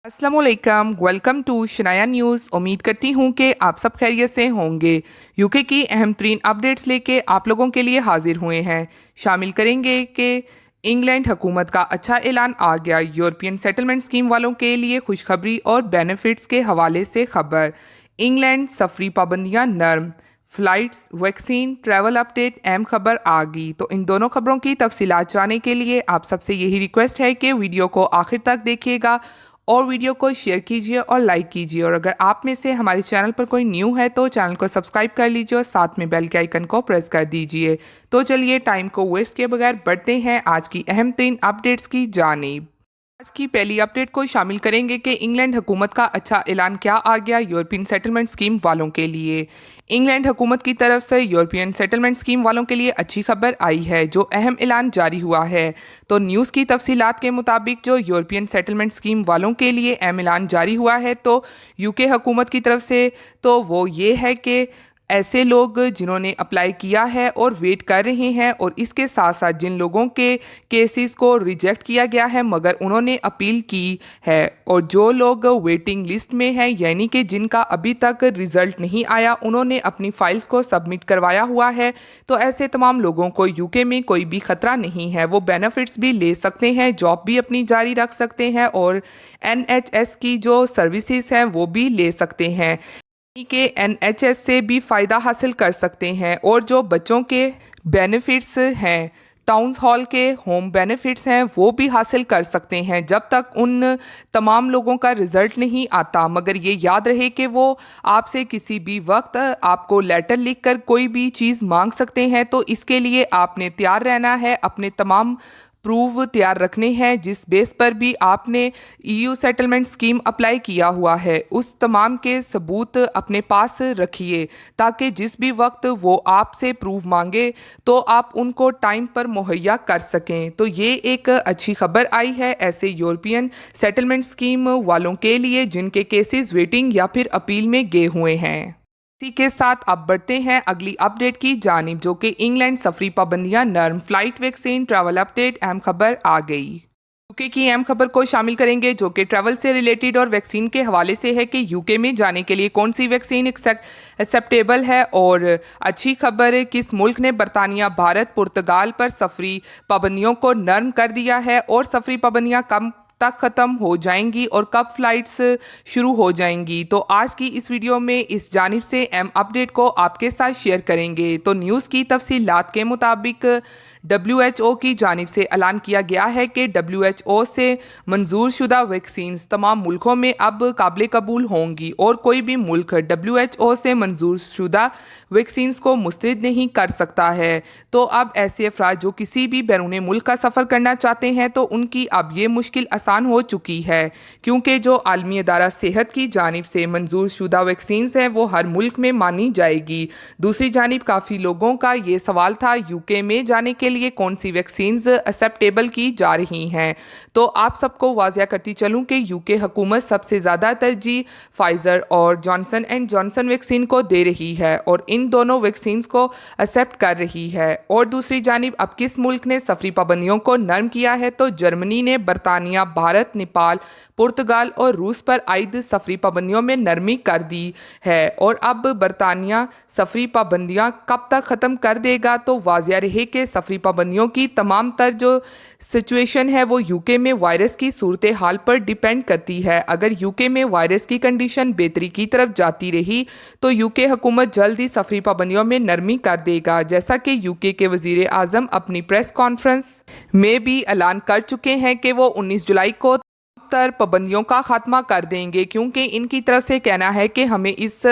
अस्सलाम वालेकुम, welcome to Shanaya news. उम्मीद करती हूँ कि आप सब खैरियत से होंगे। यूके की अहम तरीन अपडेट्स लेके आप लोगों के लिए हाजिर हुए हैं। शामिल करेंगे कि इंग्लैंड हुकूमत का अच्छा ऐलान आ गया। यूरोपियन सेटलमेंट स्कीम वालों के लिए खुशखबरी और बेनिफिट्स के हवाले से खबर। इंग्लैंड सफरी पाबंदियाँ नरम, फ्लाइट्स, वैक्सीन, ट्रैवल अपडेट, अहम खबर आ गई। तो इन दोनों खबरों की तफसीलात जानने के लिए आप सबसे यही रिक्वेस्ट है कि वीडियो को आखिर तक देखिएगा और वीडियो को शेयर कीजिए और लाइक कीजिए। और अगर आप में से हमारे चैनल पर कोई न्यू है तो चैनल को सब्सक्राइब कर लीजिए और साथ में बेल के आइकन को प्रेस कर दीजिए। तो चलिए टाइम को वेस्ट किए बगैर बढ़ते हैं आज की अहम तरीन अपडेट्स की जानिब। आज की पहली अपडेट को शामिल करेंगे कि इंग्लैंड हुकूमत का अच्छा ऐलान क्या आ गया यूरोपियन सेटलमेंट स्कीम वालों के लिए। इंग्लैंड हुकूमत की तरफ से यूरोपियन सेटलमेंट स्कीम वालों के लिए अच्छी खबर आई है, जो अहम ऐलान जारी हुआ है। तो न्यूज़ की तफसीलात के मुताबिक जो यूरोपियन सेटलमेंट स्कीम वालों के लिए अहम ऐलान जारी हुआ है तो यूके हुकूमत की तरफ से तो वो ये है कि ऐसे लोग जिन्होंने अप्लाई किया है और वेट कर रहे हैं, और इसके साथ साथ जिन लोगों के केसेस को रिजेक्ट किया गया है मगर उन्होंने अपील की है, और जो लोग वेटिंग लिस्ट में हैं यानी कि जिनका अभी तक रिज़ल्ट नहीं आया, उन्होंने अपनी फाइल्स को सबमिट करवाया हुआ है, तो ऐसे तमाम लोगों को यूके में कोई भी ख़तरा नहीं है। वो बेनिफिट्स भी ले सकते हैं, जॉब भी अपनी जारी रख सकते हैं और NHS की जो सर्विसेज हैं वो भी ले सकते हैं के NHS से भी फ़ायदा हासिल कर सकते हैं। और जो बच्चों के बेनिफिट्स हैं, टाउन्स हॉल के होम बेनिफिट्स हैं, वो भी हासिल कर सकते हैं जब तक उन तमाम लोगों का रिज़ल्ट नहीं आता। मगर ये याद रहे कि वो आपसे किसी भी वक्त आपको लेटर लिखकर कोई भी चीज़ मांग सकते हैं, तो इसके लिए आपने तैयार रहना है, अपने तमाम प्रूव तैयार रखने हैं जिस बेस पर भी आपने EU सेटलमेंट स्कीम अप्लाई किया हुआ है। उस तमाम के सबूत अपने पास रखिए ताकि जिस भी वक्त वो आपसे प्रूव मांगे तो आप उनको टाइम पर मुहैया कर सकें। तो ये एक अच्छी खबर आई है ऐसे यूरोपियन सेटलमेंट स्कीम वालों के लिए जिनके केसेस वेटिंग या फिर अपील में गए हुए हैं। इसी के साथ अब बढ़ते हैं अगली अपडेट की जानिब, जो कि इंग्लैंड सफरी पाबंदियां नरम, फ्लाइट, वैक्सीन, ट्रैवल अपडेट, अहम खबर आ गई। यूके की अहम खबर को शामिल करेंगे जो कि ट्रैवल से रिलेटेड और वैक्सीन के हवाले से है कि यूके में जाने के लिए कौन सी वैक्सीन एक्सेप्टेबल है। और अच्छी खबर, किस मुल्क ने बरतानिया, भारत, पुर्तगाल पर सफरी पाबंदियों को नरम कर दिया है और सफरी पाबंदियां कब तक ख़त्म हो जाएंगी और कब फ्लाइट्स शुरू हो जाएंगी। तो आज की इस वीडियो में इस जानिब से अहम अपडेट को आपके साथ शेयर करेंगे। तो न्यूज़ की तफसीलात के मुताबिक WHO की जानिब से ऐलान किया गया है कि WHO से मंजूर शुदा वैक्सीन तमाम मुल्कों में अब काबिल कबूल होंगी और कोई भी मुल्क WHO से मंजूर शुदा वैक्सीन को मुस्तरद नहीं कर सकता है। तो अब ऐसे अफराद जो किसी भी बैरून मुल्क का सफ़र करना चाहते हैं तो उनकी अब ये मुश्किल आसान हो चुकी है, क्योंकि जो आलमी अदारा सेहत की जानिब से मंजूर शुदा वैक्सीन हैं वो हर मुल्क में मानी जाएगी। दूसरी जानिब काफ़ी लोगों का ये सवाल था यूके में जाने के लिए कौन सी वैक्सीन्स एक्सेप्टेबल की जा रही हैं। तो आप सबको वाज़िया करती चलूँ कि यूके हुकूमत सबसे ज़्यादा तरजीह फाइज़र और जॉनसन एंड जॉनसन वैक्सीन को दे रही है और इन दोनों वैक्सीन्स को एक्सेप्ट कर रही है। और दूसरी जानिब अब किस मुल्क ने सफरी पाबंदियों को नरम किया है, तो जर्मनी ने बरतानिया, भारत, नेपाल, पुर्तगाल और रूस पर आयद सफरी पाबंदियों में नरमी कर दी है। और अब बरतानिया सफरी पाबंदियां कब तक ख़त्म कर देगा, तो वाज़िया रहे कि सफरी पाबंदियों की तमाम तर जो सिचुएशन है वो यूके में वायरस की सूरत हाल पर डिपेंड करती है। अगर यूके में वायरस की कंडीशन बेहतरी की तरफ जाती रही तो यूके हुकूमत जल्द ही सफरी पाबंदियों में नरमी कर देगा, जैसा कि यूके के वज़ीर आज़म अपनी प्रेस कॉन्फ्रेंस में भी ऐलान कर चुके हैं कि वो 19 जुलाई को पाबंदियों का खात्मा कर देंगे, क्योंकि इनकी तरफ से कहना है कि हमें इस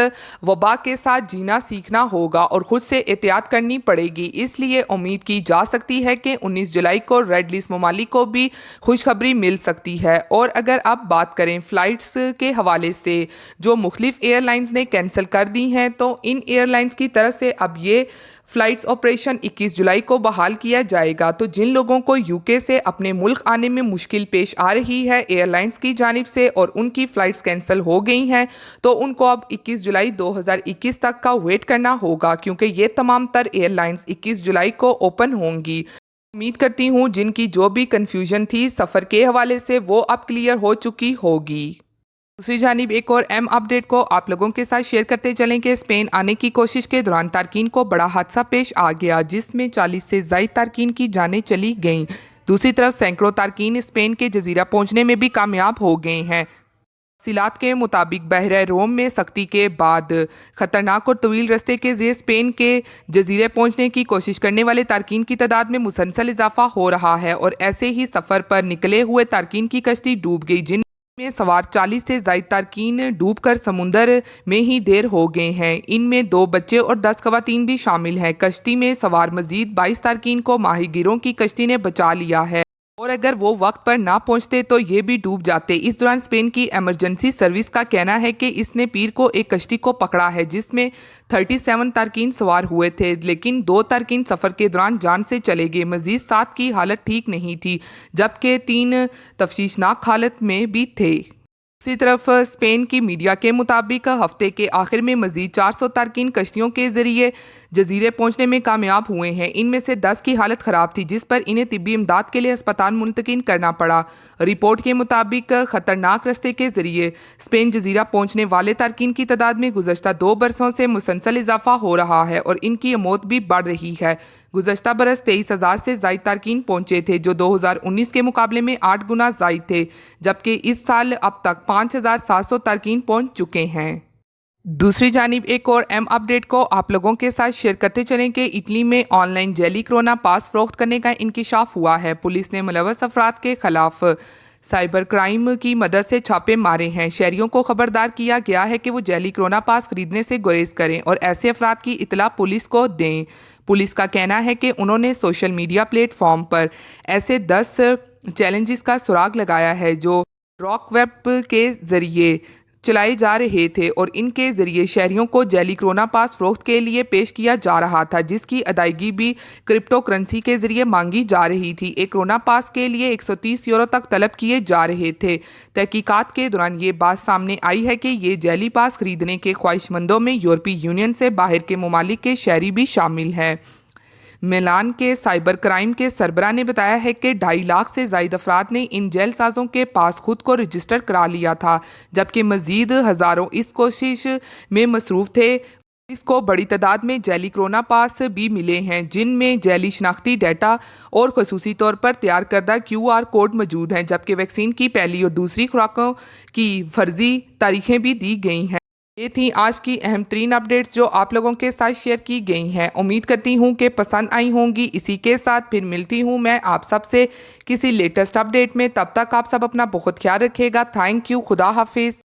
वबा के साथ जीना सीखना होगा और ख़ुद से एहतियात करनी पड़ेगी। इसलिए उम्मीद की जा सकती है कि 19 जुलाई को रेड लिस्ट ममालिक को भी खुशखबरी मिल सकती है। और अगर आप बात करें फ़्लाइट्स के हवाले से जो मुख्तलिफ एयरलाइंस ने कैंसिल कर दी हैं, तो इन एयरलाइंस की तरफ से अब ये फ़्लाइट्स ऑपरेशन 21 जुलाई को बहाल किया जाएगा। तो जिन लोगों को यूके से अपने मुल्क आने में मुश्किल पेश आ रही है एयरलाइंस की जानिब से और उनकी फ़्लाइट्स कैंसिल हो गई हैं, तो उनको अब 21 जुलाई 2021 तक का वेट करना होगा, क्योंकि ये तमाम तर एयरलाइंस 21 जुलाई को ओपन होंगी। उम्मीद करती हूँ जिनकी जो भी कन्फ्यूजन थी सफ़र के हवाले से वो अब क्लियर हो चुकी होगी। दूसरी जानिब एक और अहम अपडेट को आप लोगों के साथ शेयर करते चलें कि स्पेन आने की कोशिश के दौरान तारकीन को बड़ा हादसा पेश आ गया, जिसमें 40 से ज़ायद तारकीन की जानें चली गईं। दूसरी तरफ सैकड़ों तारकीन स्पेन के जजीरा पहुंचने में भी कामयाब हो गए हैं। तफसीलात के मुताबिक बहरा रोम में सख्ती के बाद खतरनाक और तवील रास्ते के ज़रिए स्पेन के जजीरे पहुंचने की कोशिश करने वाले तारकीन की तादाद में मुसलसल इजाफा हो रहा है और ऐसे ही सफ़र पर निकले हुए तारकीन की कश्ती डूब गई, जिनमें सवार 40 से ज़ायद तारकीन डूबकर समुंदर में ही देर हो गए हैं। इनमें 2 बच्चे और 10 खवातीन भी शामिल हैं। कश्ती में सवार मजीद 22 तारकीन को माहीगिरों की कश्ती ने बचा लिया है और अगर वो वक्त पर ना पहुंचते तो ये भी डूब जाते। इस दौरान स्पेन की इमरजेंसी सर्विस का कहना है कि इसने पीर को एक कश्ती को पकड़ा है जिसमें 37 तारकीन सवार हुए थे, लेकिन 2 तारकीन सफ़र के दौरान जान से चले गए। मजीद 7 की हालत ठीक नहीं थी, जबकि 3 तफ्शीशनाक हालत में भी थे। दूसरी तरफ स्पेन की मीडिया के मुताबिक हफ्ते के आखिर में मजीद 400 तारकीन कश्तियों के जरिए जजीरे पहुंचने में कामयाब हुए हैं। इनमें से 10 की हालत ख़राब थी, जिस पर इन्हें तिब्बी इमदाद के लिए अस्पताल मुंतकिल करना पड़ा। रिपोर्ट के मुताबिक खतरनाक रास्ते के जरिए स्पेन जजीरा पहुंचने वाले तारकीन की तादाद में गुज़श्ता 2 बरसों से मुसलसल इजाफा हो रहा है और इनकी मौत भी बढ़ रही है। गुज़श्ता बरस 23,000 से ज़ायद तारकीन पहुंचे थे, जो 2019 के मुकाबले में 8 गुना ज़ायद थे, जबकि इस साल अब तक 5,700 तारकीन पहुंच चुके हैं। दूसरी जानिब एक और अहम अपडेट को आप लोगों के साथ शेयर करते चलें कि इटली में ऑनलाइन जैली कोरोना पास फरोख्त करने का इंकिशाफ हुआ है। पुलिस ने मुलव्वस अफराद के खिलाफ साइबर क्राइम की मदद से छापे मारे हैं। शहरियों को खबरदार किया गया है कि वो जैली कोरोना पास खरीदने से गुरेज करें और ऐसे अफराद की इतला पुलिस को दें। पुलिस का कहना है कि उन्होंने सोशल मीडिया प्लेटफॉर्म पर ऐसे 10 चैलेंजेस का सुराग लगाया है जो रॉक वेब के ज़रिए चलाए जा रहे थे और इनके ज़रिए शहरियों को जैली कोरोना पास फरोख्त के लिए पेश किया जा रहा था, जिसकी अदायगी भी क्रिप्टो करेंसी के ज़रिए मांगी जा रही थी। एक कोरोना पास के लिए 130 यूरो तक तलब किए जा रहे थे। तहकीकात के दौरान ये बात सामने आई है कि ये जैली पास खरीदने के ख्वाहिशमंदों में यूरोपीय यूनियन से बाहर के ममालिक के शहरी भी शामिल हैं। मिलान के साइबर क्राइम के सरबराह ने बताया है कि 2.5 लाख से ज़ायद अफराद ने इन जेल साजों के पास खुद को रजिस्टर करा लिया था, जबकि मज़ीद हज़ारों इस कोशिश में मसरूफ़ थे। इसको बड़ी तादाद में जैली कोरोना पास भी मिले हैं, जिनमें जैली शनाख्ती डाटा और खसूसी तौर पर तैयार करदा QR कोड मौजूद हैं, जबकि वैक्सीन की पहली और दूसरी खुराकों की फर्जी तारीखें भी दी गई हैं। ये थी आज की अहम तरीन अपडेट्स जो आप लोगों के साथ शेयर की गई हैं। उम्मीद करती हूँ कि पसंद आई होंगी। इसी के साथ फिर मिलती हूँ मैं आप सबसे किसी लेटेस्ट अपडेट में। तब तक आप सब अपना बहुत ख्याल रखिएगा। Thank you. खुदा हाफिज़।